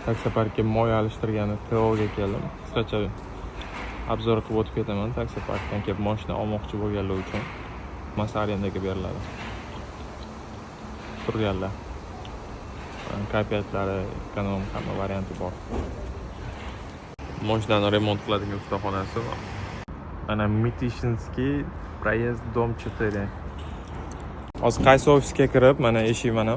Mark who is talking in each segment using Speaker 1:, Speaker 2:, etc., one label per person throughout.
Speaker 1: Taksoparkga moy alishtirgani TO'ga keldim. Qisqacha obzor qilib o'tib ketaman. Taksoparkdan kelib mashina olmoqchi bo'lganlar uchun masa arendaga beriladi. Turganlar. Kayfiyatlari ekonom hamma varianti bor. Mashinani remont qiladigan ustaxonasi. Mana Mitishinskiy проезд dom 4. Hozir qaysi ofisga kirib, mana eshik mana.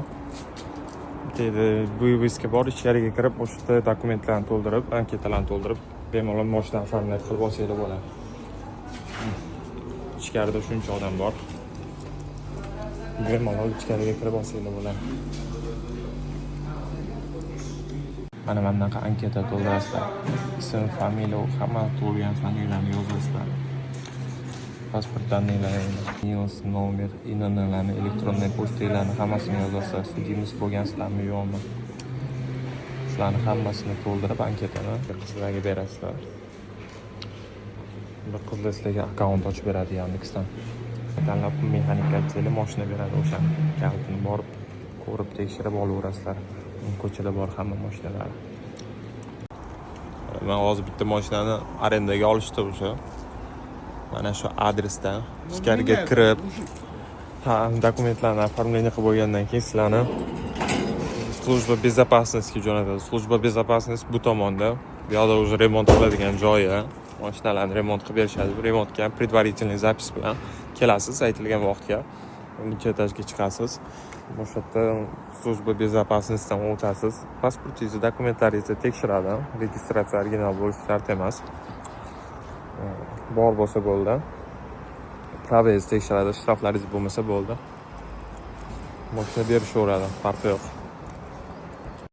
Speaker 1: Bu ofisga borib, ichkariga kirib, o'sha yerda dokumentlarni to'ldirib, anketalarni to'ldirib, bemalol mashina oformlaydi qilib olsanglar bo'ladi. Ichkarida shuncha odam bor. Bemalol ichkariga kirib olsanglar bo'ladi. Mana bunaqa anketa to'ldirasizlar. Ism, familiya, hamma tug'ilgan saninglarni yozasizlar. Pasport danliklaringizni, NIOS, nomer, INNlarni, elektron pochtanglarni hammasini yozasizlar. Sudimiz bo'lgansizlarmi, yo'qmi? Shularni hammasini to'ldirib anketani qizlarga berasizlar. Bir qizlar sizlarga akkaunt ochib beradi Yandexdan. Tanlab mexanika aytsanglar mashina beradi, o'shani kalitini borib ko'rib tekshirib olaverasizlar. Ko'chada bor hamma mashinalar. Men hozir bitta mashinani arendaga olishdi o'sha. Mana shu adresdan ichkariga kirib, dokumentlarni оформление qilib bo'lgandan keyin sizlarni служба безопасности jo'natadi. Служба безопасности bu tomonda. Bu yoqda o'zi remont qiladigan joyi. Mashinalarni remont qilib berishadi. Remontga ham предварительный запись bilan kelasiz aytilgan vaqtga. Buncha etajga chiqasiz. O'sha yerda служба безопасностьdan o'tasiz. Pasportingizni, dokumentlaringizni tekshiradi. Registratsiya original bo'lishi shart emas. Bor bo'lsa bo'ldi. Pravingizni tekshiradi, shtraflaringiz bo'lmasa bo'ldi. Mashina berishaveradi, farqi yo'q.